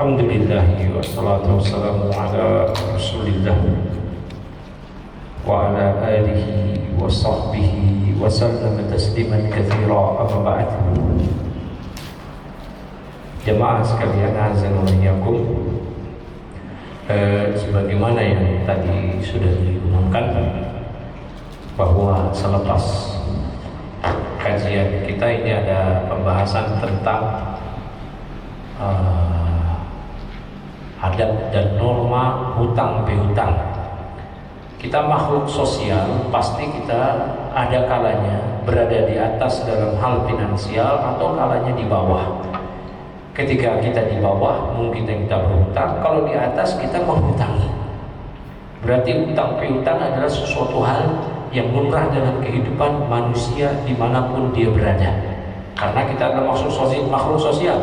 Alhamdulillahi wassalatu wassalamu ala rasulillah wa ala alihi wa sahbihi wa sallam tasliman katsira amma ba'd. Jemaah sekalian azan wa iyyakum, sebagaimana yang tadi sudah diumumkan bahwa selepas kajian kita ini ada pembahasan tentang adab dan norma hutang piutang. Kita makhluk sosial, pasti kita ada kalanya berada di atas dalam hal finansial atau kalanya di bawah. Ketika kita di bawah mungkin kita berhutang, kalau di atas kita menghutangi. Berarti hutang piutang adalah sesuatu hal yang lumrah dalam kehidupan manusia dimanapun dia berada, karena kita adalah makhluk sosial.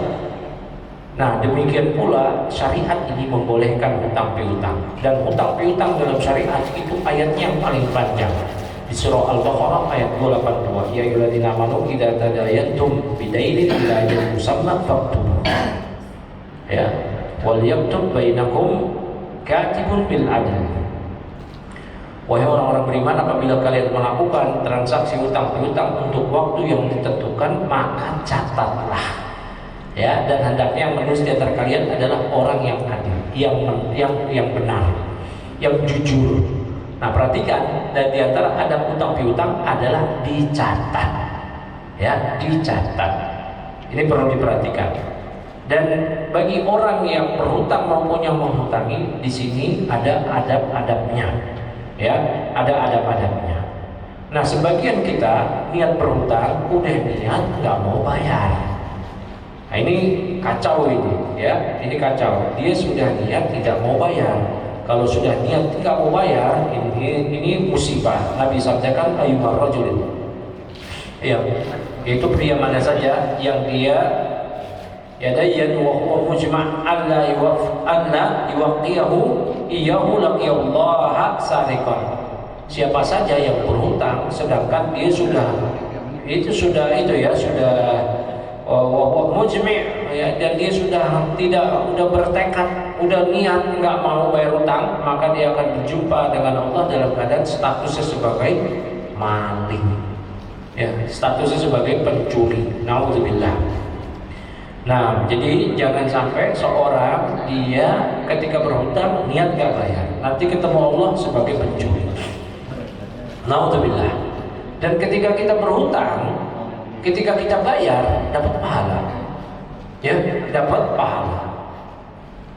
Nah, demikian pula syariat ini membolehkan hutang piutang, dan hutang piutang dalam syariat itu ayatnya yang paling panjang di surah Al-Baqarah ayat 282. Ya ayyuhalladzina amanu idza tadayantum bidainin ila ajalin musamma faktubuh. Ya, wal yaktub bainakum katibun bil adl. Wahai orang-orang beriman, apabila kalian melakukan transaksi hutang piutang untuk waktu yang ditentukan, maka catatlah. Ya, dan hendaknya yang menulis di antara kalian adalah orang yang adil, yang benar, yang jujur. Nah, perhatikan, dan di antara adab hutang piutang adalah dicatat. Ya, dicatat. Ini perlu diperhatikan. Dan bagi orang yang berhutang maupun yang menghutangi, di sini ada adab-adabnya. Ya, ada adab-adabnya. Nah, sebagian kita niat berhutang, udah niat nggak mau bayar. Nah, ini kacau ini, ya, ini kacau. Dia sudah niat tidak mau bayar. Kalau sudah niat tidak mau bayar, ini musibah. Nabi sabdakan ayyuhar rajulin, ya, itu pria mana saja yang dia yadayyan wa huwa mujma' alla yuwaqqiyahu iyyahu laqiyallaha sariqan. Siapa saja yang berhutang sedangkan dia sudah mujmi', ya, dan dia sudah bertekad, udah niat nggak mau bayar hutang, maka dia akan berjumpa dengan Allah dalam keadaan statusnya sebagai maling, ya, statusnya sebagai pencuri. Nauzubillah. Nah, jadi jangan sampai seorang dia ketika berhutang niat nggak bayar, nanti ketemu Allah sebagai pencuri. Nauzubillah. Dan ketika kita berhutang, ketika kita bayar dapat pahala, ya, dapat pahala.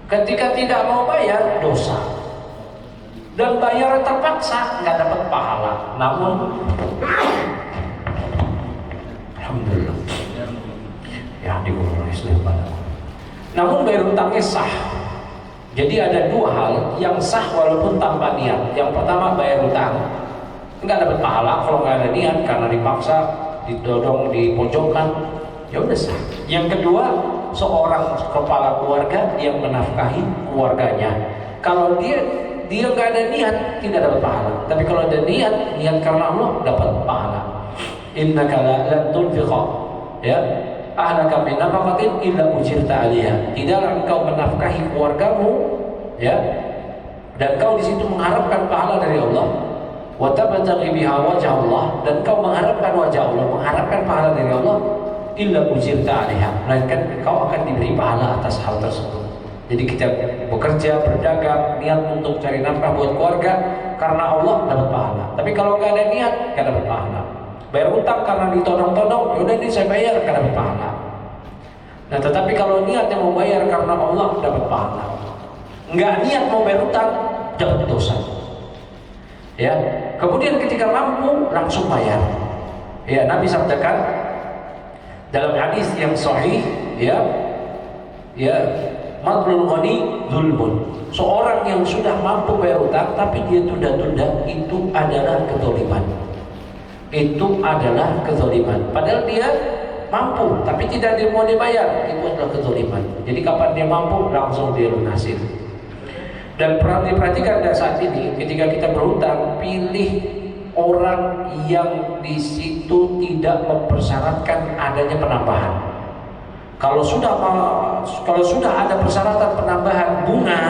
Ketika tidak mau bayar dosa, dan bayar terpaksa nggak dapat pahala. Namun alhamdulillah, ya digolong Islam pada. Namun bayar hutangnya sah. Jadi ada dua hal yang sah walaupun tanpa niat. Yang pertama, bayar hutang nggak dapat pahala kalau nggak ada niat, karena dipaksa, didorong, dipojokkan, ya udah sah. Yang kedua, seorang kepala keluarga yang menafkahi keluarganya, kalau dia nggak ada niat tidak dapat pahala. Tapi kalau ada niat karena Allah dapat pahala. Innaka lan tunfiqa, ya, ahlaka min nafaqatin illa ujirta 'alaiha. Tidaklah engkau menafkahi keluargamu, ya, dan kau di situ mengharapkan pahala dari Allah. Wa tabtaghi biha wajh Allah, dan kau mengharapkan wajah Allah, mengharapkan pahala dari Allah, illa ujirta 'alaiha, melainkan kau akan diberi pahala atas hal tersebut. Jadi kita bekerja, berdagang, niat untuk cari nafkah buat keluarga karena Allah, dapat pahala. Tapi kalau nggak ada niat, nggak dapat pahala. Bayar utang karena ditodong-todong, yaudah ini saya bayar, nggak dapat pahala. Nah, tetapi kalau niat yang mau bayar karena Allah, dapat pahala. Nggak niat mau bayar utang, dapat dosa. Ya, kemudian ketika mampu langsung bayar. Ya, Nabi sabdakan dalam hadis yang sahih, ya, madlul ghani zulmun. Seorang yang sudah mampu bayar utang tapi dia tunda-tunda, itu adalah kezaliman. Itu adalah kezaliman. Padahal dia mampu tapi tidak mau dibayar, itu adalah kezaliman. Jadi kapan dia mampu langsung dia lunasin. Dan perhatikan pada saat ini, ketika kita berhutang, pilih orang yang di situ tidak mempersyaratkan adanya penambahan. Kalau sudah ada persyaratan penambahan bunga,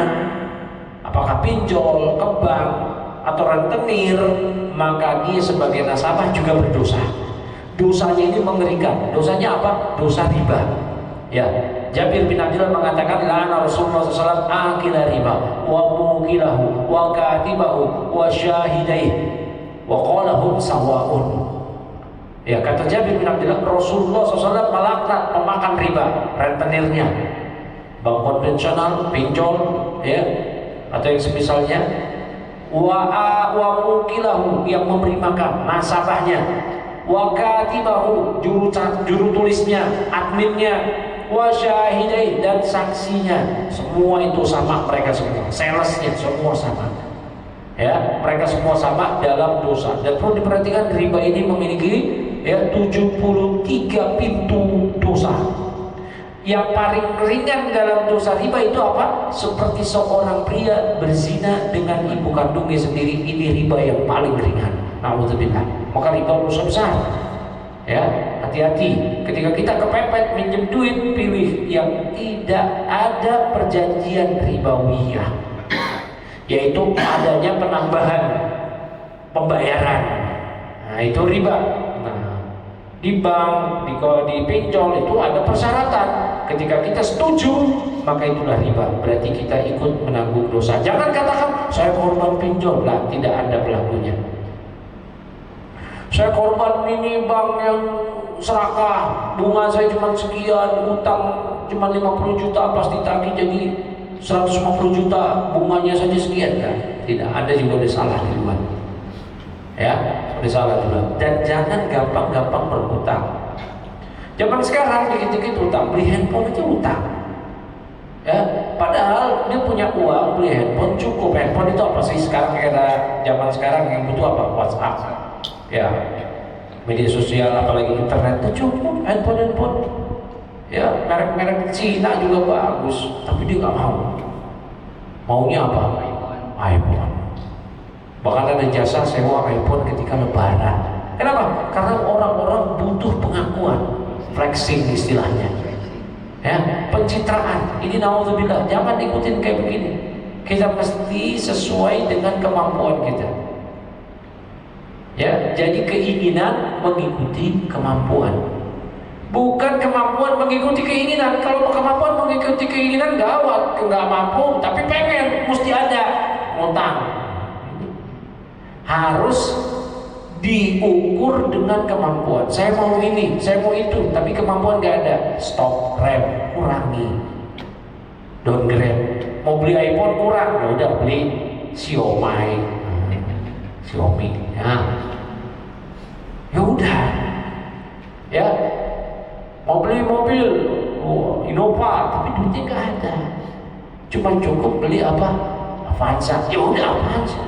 apakah pinjol, ke bank atau rentenir, maka dia sebagai nasabah juga berdosa. Dosanya ini mengerikan. Dosanya apa? Dosa riba. Ya, Jabir bin Abdullah mengatakan, la'ana Rasulullah SAW akila riba wa mukilahu wa katibahu wa syahidaihi wa qalahum sawa'un. Ya, kata Jabir bin Abdullah, Rasulullah SAW melaknat pemakan riba, rentenirnya, bank konvensional, pinjol, ya, atau yang semisalnya, wa mukilahu, yang memberi makan, nasabahnya, wa katibahu, juru tulisnya, adminnya, wa syahidai, dan saksinya. Semua itu sama, mereka semua, salesnya semua sama. Ya, mereka semua sama dalam dosa. Dan perlu diperhatikan, riba ini memiliki 73 pintu dosa. Yang paling ringan dalam dosa riba itu apa? Seperti seorang pria berzina dengan ibu kandungnya sendiri. Ini riba yang paling ringan. Na'udzubillah. Maka riba dosa besar. Ya, hati-hati ketika kita kepepet minjem duit, pilih yang tidak ada perjanjian ribawiyah, yaitu adanya penambahan pembayaran. Nah, itu riba. Nah, di bank, di pinjol itu ada persyaratan. Ketika kita setuju, maka itulah riba. Berarti kita ikut menanggung dosa. Jangan katakan saya korban pinjol. Lah, tidak ada pelakunya. Saya korban ini bank yang serakah, bunga saya cuma sekian, utang cuma 50 juta, pas ditagih jadi 150 juta, bunganya saja sekian. Kan? Tidak, ada juga udah salah di luar. Ya, udah salah dulu. Dan jangan gampang-gampang berhutang. Zaman sekarang dikit-dikit utang, beli handphone aja utang. Ya, padahal dia punya uang beli handphone cukup. Handphone itu apa sih sekarang, era zaman sekarang yang butuh apa? WhatsApp. Ya, media sosial, apalagi internet itu cukup. Handphone. Ya, merek-merek Cina juga bagus, tapi dia nggak mau. Maunya apa? iPhone. Bahkan ada jasa sewa iPhone ketika lebaran. Kenapa? Karena orang-orang butuh pengakuan, flexing istilahnya. Ya, pencitraan. Ini naudzubillah, jangan ikutin kayak begini. Kita mesti sesuai dengan kemampuan kita. Ya, jadi keinginan mengikuti kemampuan, bukan kemampuan mengikuti keinginan. Kalau kemampuan mengikuti keinginan gawat, nggak mampu tapi pengen, mesti ada ngutang. Harus diukur dengan kemampuan. Saya mau ini, saya mau itu, tapi kemampuan nggak ada. Stop, rem, kurangi, downgrade. Mau beli iPhone kurang, ya udah beli Xiaomi. Ya udah, ya mau beli mobil Innova, tapi duitnya nggak ada, cuma cukup beli apa? Avanza. Ya udah Avanza,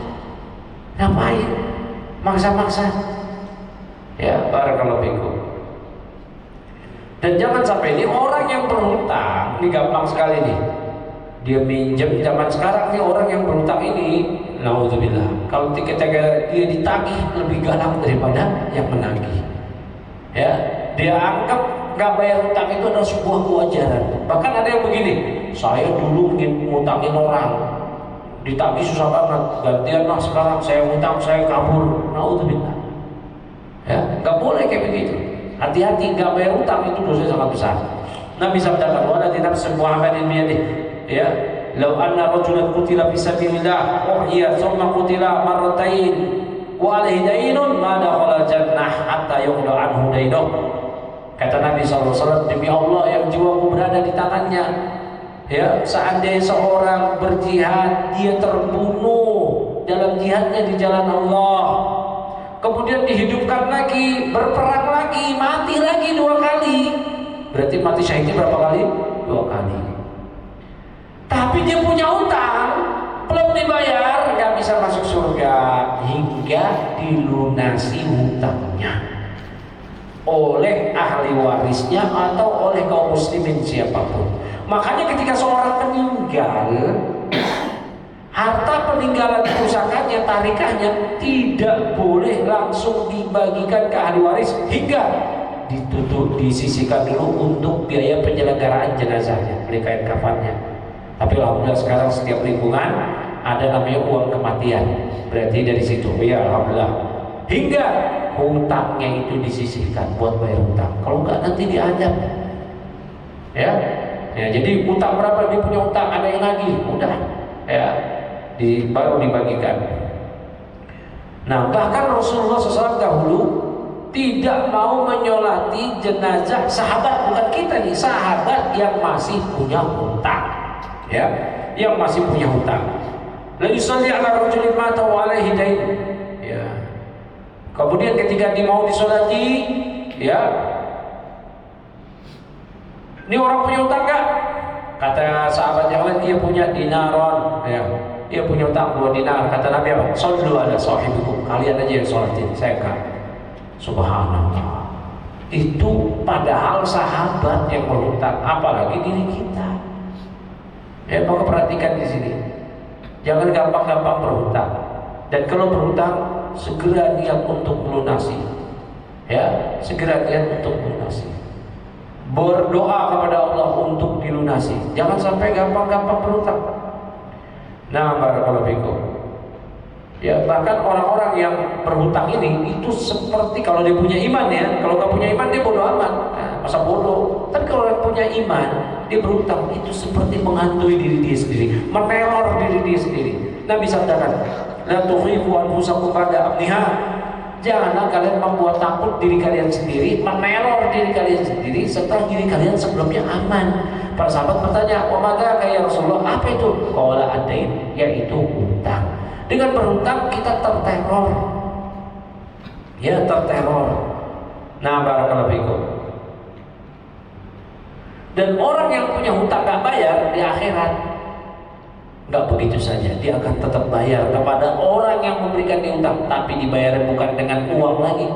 ngapain maksa-maksa? Ya, barakallahu fikum. Dan jangan sampai ini orang yang berhutang, ini gampang sekali nih. Dia minjem, zaman sekarang nih orang yang berhutang ini, naudzubillah, kalau ketika dia ditagih lebih galak daripada yang menagih. Ya, dia anggap nggak bayar hutang itu adalah sebuah kewajaran. Bahkan ada yang begini, saya dulu ngutangin orang, ditagih susah banget, gantian lah sekarang saya hutang, saya kabur. Naudzubillah. Ya, nggak boleh kayak begitu. Hati-hati, nggak bayar hutang itu dosa sangat besar. Nabi sabdakan, wala tidak sebuah amalin biyadih. Ya, lau anna rajulan qutila fi sabilillah uhya thumma qutila marratain wa alaihi dainun ma dakhala jannah hatta yuqda anhu dainuh. Kata Nabi SAW, demi Allah yang jiwaku berada di tangannya, ya, seandainya seorang berjihad, dia terbunuh dalam jihadnya di jalan Allah, kemudian dihidupkan lagi, berperang lagi, mati lagi 2 kali, berarti mati syahidnya berapa kali? 2 kali. Tapi dia punya utang, belum dibayar, nggak bisa masuk surga hingga dilunasi hutangnya oleh ahli warisnya atau oleh kaum muslimin siapapun. Makanya ketika seorang meninggal, harta peninggalan pusakanya, tarikahnya tidak boleh langsung dibagikan ke ahli waris hingga disisihkan dulu untuk biaya penyelenggaraan jenazahnya, beli kain kafannya. Tapi alhamdulillah sekarang setiap lingkungan ada namanya uang kematian, berarti dari situ ya alhamdulillah. Hingga hutangnya itu disisihkan buat bayar hutang. Kalau enggak nanti diadab. Ya, jadi hutang berapa dia punya hutang, ada yang lagi, udah ya baru dibagikan. Nah, bahkan Rasulullah SAW dahulu tidak mau menyolati jenazah sahabat, bukan kita nih, sahabat yang masih punya hutang, ya, yang masih punya hutang. La yusalli ala rajulin mata wa alaihi dain. Ya. Kemudian ketika dia mau disolati, ya, ini orang punya hutang gak? Kata sahabat yang lain, dia punya dinaron, ya, dia punya hutang 2 dinar. Kata Nabi apa? Sallu ala sahibikum, kalian aja yang sholatin, saya enggak. Subhanallah. Itu padahal sahabat yang berhutang, apalagi diri kita. Ya, maka perhatikan di sini. Jangan gampang-gampang berhutang. Dan kalau berhutang, segera niat untuk melunasi. Ya, segera niat untuk melunasi. Berdoa kepada Allah untuk dilunasi. Jangan sampai gampang-gampang berhutang. Nah, barakallahu fikum. Ya, bahkan orang-orang yang berhutang ini itu seperti kalau dia punya iman, ya. Kalau nggak punya iman dia bodoh amat. Nah, masa bodoh. Tapi kalau dia punya iman, dia berhutang itu seperti menghantui diri dia sendiri, meneror diri dia sendiri. Nabi sabdakan, la tuhibu anfusakum ba'da amniha. Janganlah kalian membuat takut diri kalian sendiri, meneror diri kalian sendiri setelah diri kalian sebelumnya aman. Para sahabat bertanya, wa madza ya Rasulullah, apa itu? Qala adain, yaitu hutang. Dengan berhutang kita terteror, ya, terteror. Nah, barakallahu fikum. Dan orang yang punya hutang gak bayar di akhirat, gak begitu saja, dia akan tetap bayar kepada orang yang memberikan dia hutang, tapi dibayar bukan dengan uang lagi,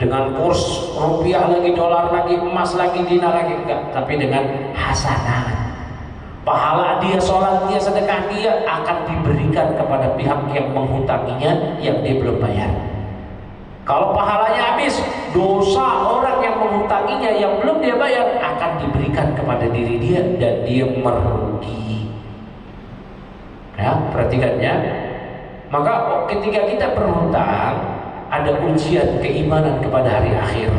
dengan kurs rupiah lagi, dolar lagi, emas lagi, dinar lagi, enggak, tapi dengan hasanah. Pahala dia, sholat dia, sedekah dia akan diberikan kepada pihak yang menghutanginya yang dia belum bayar. Kalau pahalanya habis, dosa orang yang menghutanginya yang belum dia bayar akan diberikan kepada diri dia dan dia merugi. Ya, perhatikannya. Maka ketika kita berhutang, ada ujian keimanan kepada hari akhir.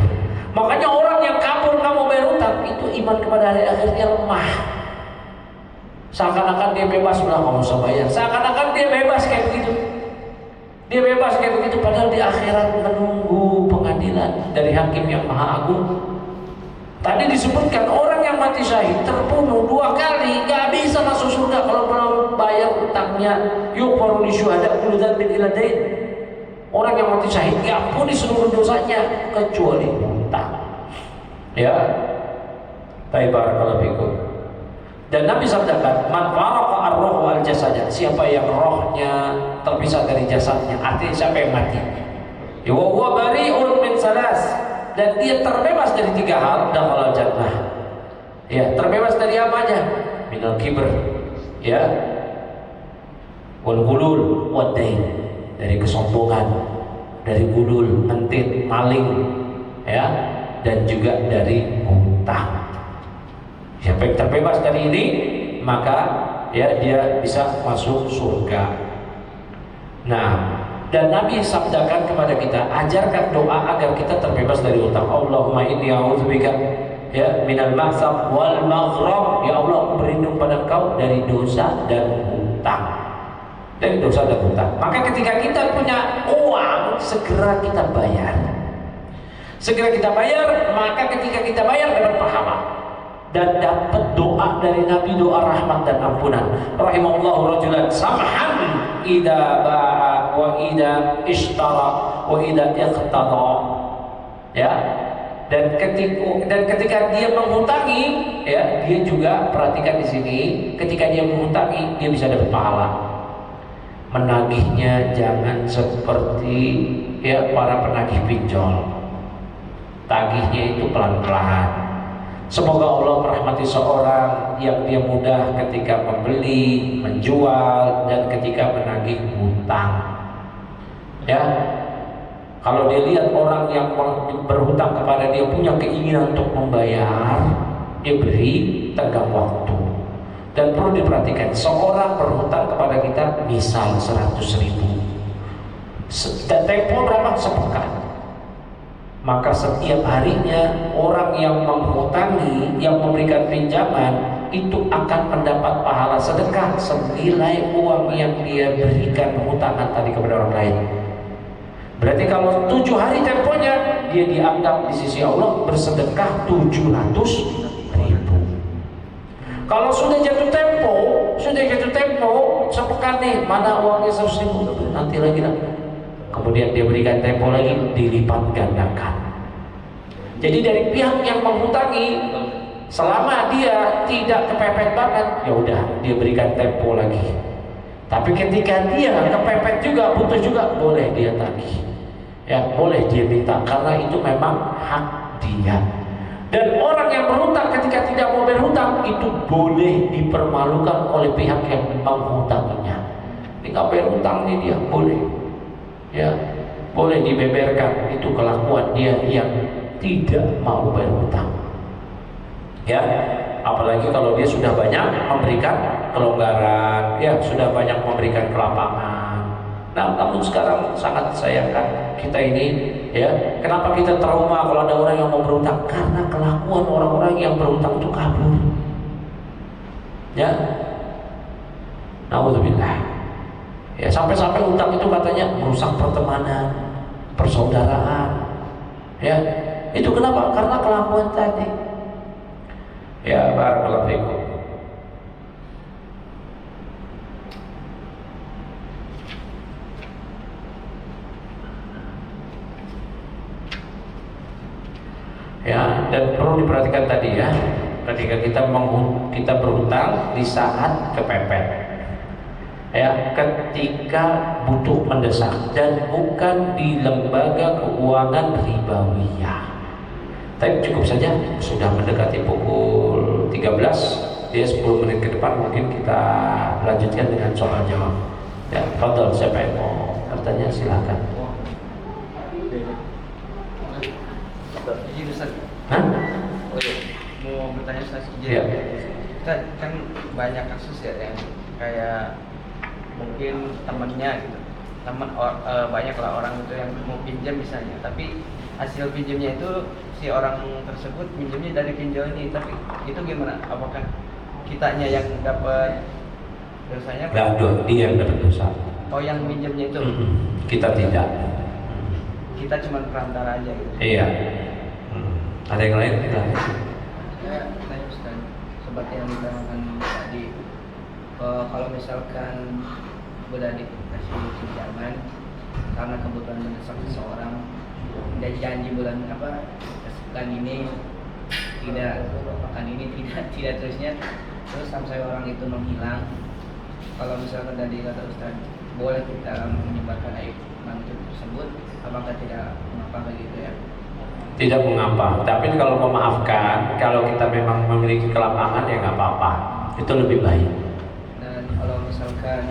Makanya orang yang kabur kamu bayar hutang, itu iman kepada hari akhirnya lemah. Seakan-akan dia bebas, udah nggak usah bayar. Seakan-akan dia bebas kayak begitu. Dia bebas kayak begitu, padahal di akhirat menunggu pengadilan dari Hakim yang Maha Agung. Tadi disebutkan orang yang mati syahid terbunuh 2 kali, nggak bisa masuk surga kalau belum bayar utangnya. Yughfaru lisyuhada kullu dzambin illa dain. Orang yang mati syahid diampuni seluruh dosanya kecuali hutang. Ya, baik, barakallahu fikum. Dan Nabi sabdakan, man faraqa ar-ruhu al-jasad, siapa yang rohnya terpisah dari jasadnya, artinya siapa yang mati. Ya wa huwa bari'un min salas, dan dia terbebas dari 3 hal, dakhala jannah. Ya, terbebas dari apanya? Minal kibr, ya, wal ghulul wad dain, dari kesombongan, dari gulul, mentit, maling, ya, dan juga dari hutang. Siapa yang terbebas dari ini, maka ya dia bisa masuk surga. Nah, dan Nabi sabdakan kepada kita, ajarkan doa agar kita terbebas dari hutang. Allahumma inni a'udzubika ya minal ma'sam wal maghram. Ya Allah, aku berlindung pada Engkau dari dosa dan hutang. Dari dosa dan hutang. Maka ketika kita punya uang, segera kita bayar. Segera kita bayar, maka ketika kita bayar dapat pahala. Dan dapat doa dari Nabi, doa rahmat dan ampunan. Rahimahullahu rajulan samhan idza ba'a wa idza ishtara wa idza iqtada. Ya. Dan ketika dia menghutangi, ya, dia juga perhatikan di sini, ketika dia menghutangi, dia bisa dapat pahala. Menagihnya jangan seperti ya para penagih pinjol. Tagihnya itu pelan-pelan. Semoga Allah merahmati seorang yang dia mudah ketika membeli, menjual, dan ketika menagih hutang. Ya, Kalau dia lihat orang yang berhutang kepada dia punya keinginan untuk membayar, dia beri tenggang waktu. Dan perlu diperhatikan, seorang berhutang kepada kita misal 100.000, dan tempo berapa? Sepekan. Maka setiap harinya orang yang menghutangi, yang memberikan pinjaman, itu akan mendapat pahala sedekah senilai uang yang dia berikan hutangan tadi kepada orang lain. Berarti kalau 7 hari temponya, dia dianggap di sisi Allah bersedekah 700.000. Kalau sudah jatuh tempo sepekan nih, mana uangnya 100.000, nanti lagi lah. Kemudian dia berikan tempo lagi, dilipat gandakan. Jadi dari pihak yang menghutangi, selama dia tidak kepepet banget, ya udah dia berikan tempo lagi. Tapi ketika dia kepepet juga, butuh juga, boleh dia tagih. Ya, boleh dia minta, karena itu memang hak dia. Dan orang yang berhutang ketika tidak mau berhutang, itu boleh dipermalukan oleh pihak yang menghutanginya. Ini nggak berhutang nih dia, boleh. Ya, boleh dibeberkan, itu kelakuan dia yang tidak mau berhutang. Ya, apalagi kalau dia sudah banyak memberikan kelonggaran, ya sudah banyak memberikan kelapangan. Nah, namun sekarang sangat sayangkan kita ini, ya, kenapa kita trauma kalau ada orang yang mau berhutang? Karena kelakuan orang-orang yang berhutang itu kabur. Ya, naudzubillah. Ya, sampai-sampai hutang itu katanya merusak pertemanan, persaudaraan. Ya, itu kenapa? Karena kelakuan tadi. Ya, barakallahu fikum. Ya, dan perlu diperhatikan tadi ya, ketika kita berhutang di saat kepepet, ya, ketika butuh mendesak, dan bukan di lembaga keuangan ribawiyah. Tapi cukup saja, sudah mendekati pukul 13, dia 10 menit ke depan mungkin kita lanjutkan dengan soal jawab. Ya, fadhal, siapa yang mau bertanya silahkan. Hah? Oh iya, mau bertanya saya Ya. Kan banyak kasus ya yang kayak mungkin temennya gitu, banyaklah orang itu yang mau pinjam misalnya, tapi hasil pinjamnya itu si orang tersebut pinjamnya dari pinjol ini, tapi itu gimana? Apakah kitanya yang dapat dosanya? Nggak, dia yang dapat dosa. Oh, yang pinjamnya itu? Kita tidak. Kita cuma perantara aja gitu. Iya. Ada yang lain? Kita. Saya Ustaz, seperti yang diterangkan tadi, kalau misalkan udah dikasih pinjaman karena kebutuhan mendesak seseorang, dan janji bulan ini tidak terusnya, terus sampai orang itu menghilang. Kalau misalkan tadi kata Ustaz, boleh kita menyebarkan aib maksud tersebut, apakah tidak mengapa begitu ya? Tidak mengapa, tapi kalau memaafkan, kalau kita memang memiliki kelapangan, ya nggak apa-apa, itu lebih baik. Dan kalau misalkan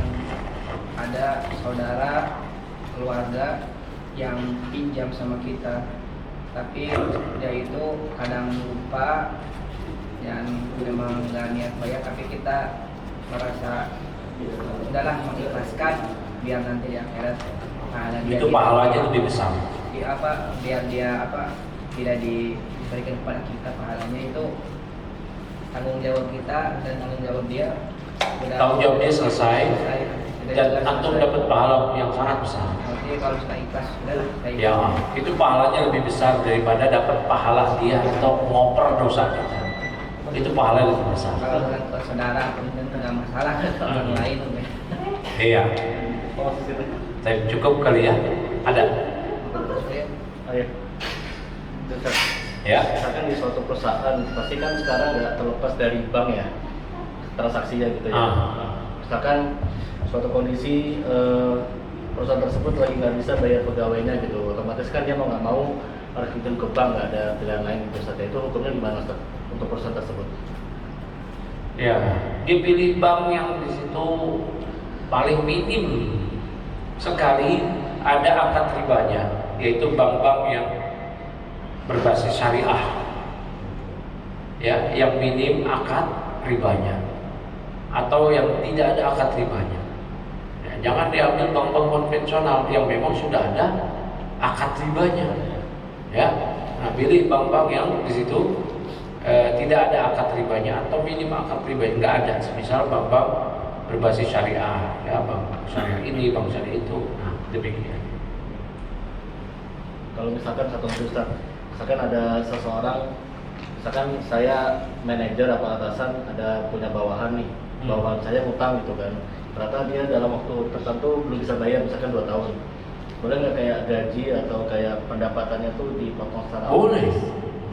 ada saudara, keluarga yang pinjam sama kita, tapi dia itu kadang lupa dan memang nggak niat bayar, tapi kita merasa udahlah mengikhlaskan biar nanti di akhirat pahala dia, itu pahalanya lebih besar. Biar dia tidak diberikan kepada kita pahalanya, itu tanggung jawab kita dan tanggung jawab dia. Tanggung jawab dia selesai dan antum dapat pahala yang sangat besar. Artinya kalau sudah ikhlas, sudah ya, itu pahalanya lebih besar daripada dapat pahala dia atau ngoper dosa kita. Itu pahala lebih besar. Kalau dengan saudara mungkin nggak masalah, kalau orang lain iya. Tapi cukup kali ya. Ada? Ayo. Ya. Misalkan di suatu perusahaan, pasti kan sekarang nggak terlepas dari bank ya, transaksinya gitu ya. Misalkan suatu kondisi perusahaan tersebut lagi nggak bisa bayar pegawainya gitu, otomatis kan dia mau nggak mau harus pinjam ke bank, nggak ada pilihan lain gitu. Itu hukumnya gimana Ustaz untuk perusahaan tersebut? Ya, dipilih bank yang di situ paling minim sekali ada akad ribanya. yaitu bank-bank yang berbasis syariah, ya, yang minim akad ribanya atau yang tidak ada akad ribanya. Ya, jangan diambil bank-bank konvensional yang memang sudah ada akad ribanya. Ya, nah, pilih bank-bank yang di situ tidak ada akad ribanya atau minim akad ribanya, nggak ada. Misal bank-bank berbasis syariah, ya, bank syariah ini, bank syariah itu. Nah, demikian. Kalau misalkan satu Ustaz, misalkan ada seseorang, misalkan saya manajer apa atasan ada punya bawahan nih, bawahan saya ngutang gitu kan, ternyata dia dalam waktu tertentu belum bisa bayar, misalkan 2 tahun, boleh nggak kayak gaji atau kayak pendapatannya tuh dipotong secara Boleh,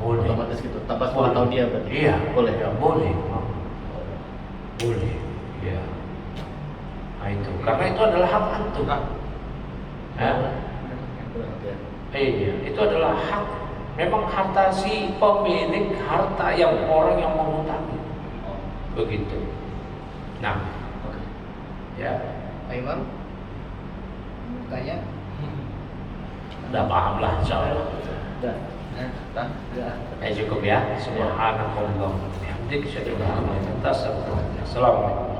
otomatis gitu, tanpa sepengetahuan dia berarti? Iya, boleh. Ya, boleh, boleh, ya. Nah itu, karena itu adalah hak antum. Ya. Iya, itu adalah hak. Memang harta si pemilik harta yang orang yang mengutangi. Begitu. Nah, ya. Pak Imam, tanya. Udah paham lah, insyaallah. Cukup ya. Subhanallah. Alhamdulillah. Assalamualaikum.